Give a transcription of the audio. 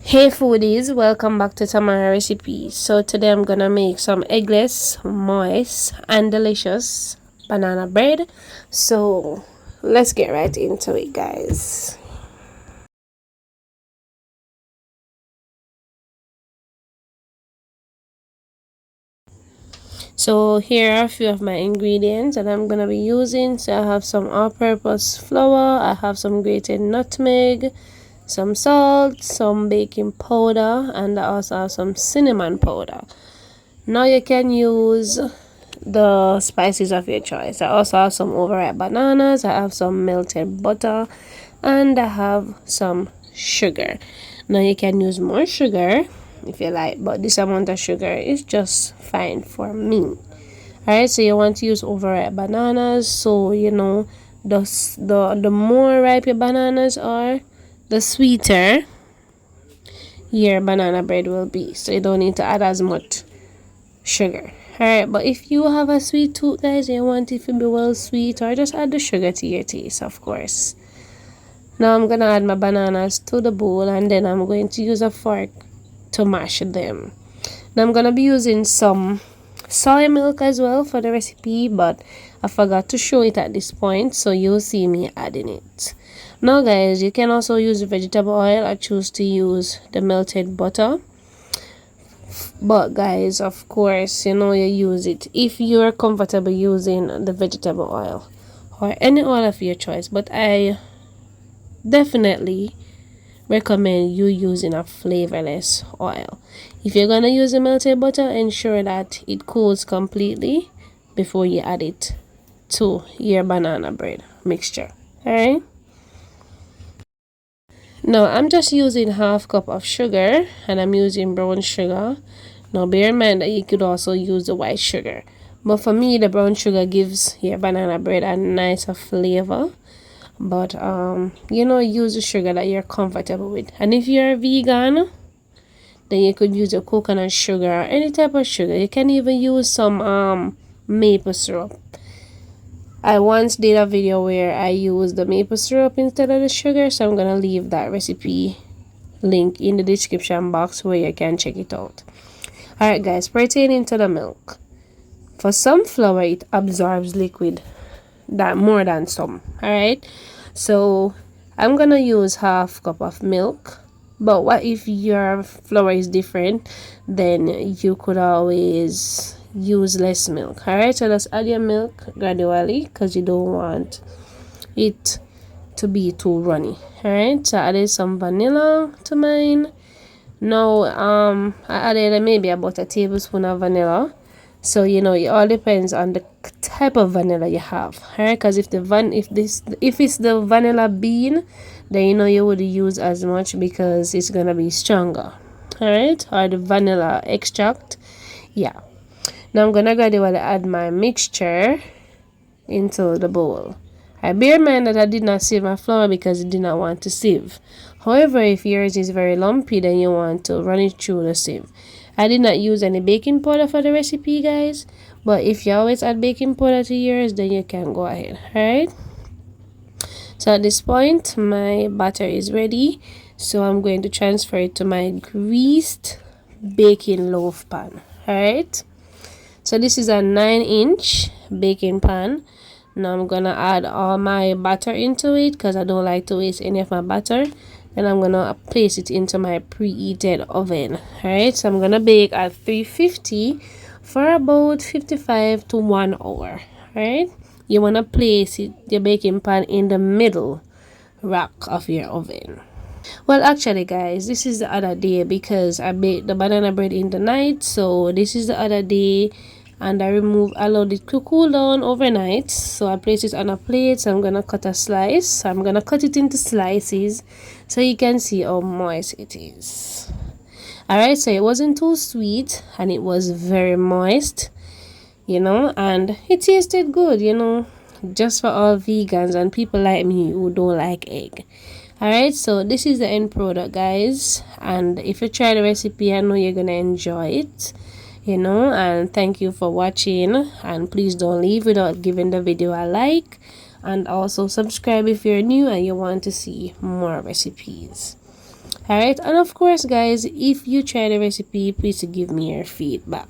Hey foodies, welcome back to Tamara Recipes. So today I'm gonna make some eggless, moist and delicious banana bread. So let's get right into it, guys. So here are a few of my ingredients that I'm gonna be using. So I have some all-purpose flour, I have some grated nutmeg, some salt, some baking powder, and I also have some cinnamon powder. Now you can use the spices of your choice. I also have some overripe bananas, I have some melted butter, and I have some sugar. Now you can use more sugar if you like, but this amount of sugar is just fine for me. Alright, so you want to use overripe bananas, so you know the more ripe your bananas are, the sweeter your banana bread will be, so you don't need to add as much sugar. Alright, but if you have a sweet tooth, guys, you want it to be well sweet, or just add the sugar to your taste, of course. Now I'm gonna add my bananas to the bowl, and then I'm going to use a fork to mash them. Now I'm gonna be using some soy milk as well for the recipe, but I forgot to show it at this point, so you'll see me adding it. Now guys, you can also use vegetable oil. I choose to use the melted butter, but guys, of course, you know, you use it if you're comfortable using the vegetable oil or any oil of your choice, but I definitely recommend you using a flavorless oil. If you're gonna use the melted butter, ensure that it cools completely before you add it to your banana bread mixture. Alright, now I'm just using half cup of sugar, and I'm using brown sugar. Now bear in mind that you could also use the white sugar, but for me the brown sugar gives your banana bread a nicer flavor. But you know, use the sugar that you're comfortable with. And if you're vegan, then you could use a coconut sugar or any type of sugar. You can even use some maple syrup. I once did a video where I used the maple syrup instead of the sugar, so I'm gonna leave that recipe link in the description box where you can check it out. Alright guys, pertaining to the milk, for some flour it absorbs liquid that more than some. Alright, so I'm gonna use half cup of milk, but what if your flour is different, then you could always use less milk. Alright, so just add your milk gradually because you don't want it to be too runny. Alright, so I added some vanilla to mine. Now I added maybe about a tablespoon of vanilla. So you know, it all depends on the type of vanilla you have. Alright, because if it's the vanilla bean, then you know you would use as much because it's gonna be stronger. Alright, or the vanilla extract. Yeah, now I'm gonna gradually add my mixture into the bowl. I bear in mind that I did not sieve my flour because I did not want to sieve. However, if yours is very lumpy, then you want to run it through the sieve. I did not use any baking powder for the recipe, guys, but if you always add baking powder to yours, then you can go ahead. Alright, so at this point my batter is ready, so I'm going to transfer it to my greased baking loaf pan. Alright, so this is a 9-inch baking pan. Now I'm gonna add all my butter into it because I don't like to waste any of my butter. And I'm gonna place it into my preheated oven. Alright, so I'm gonna bake at 350 for about 55 to 1 hour. Alright, you wanna place your baking pan in the middle rack of your oven. Well, actually guys, this is the other day because I baked the banana bread in the night, so this is the other day, and I allowed it to cool down overnight. So I place it on a plate. So I'm gonna cut a slice. I'm gonna cut it into slices so you can see how moist it is. Alright, so it wasn't too sweet and it was very moist, you know, and it tasted good, you know, just for all vegans and people like me who don't like egg. Alright, so this is the end product, guys, and if you try the recipe, I know you're gonna enjoy it, you know. And thank you for watching, and please don't leave without giving the video a like, and also subscribe if you're new and you want to see more recipes. Alright, and of course guys, if you try the recipe, please give me your feedback.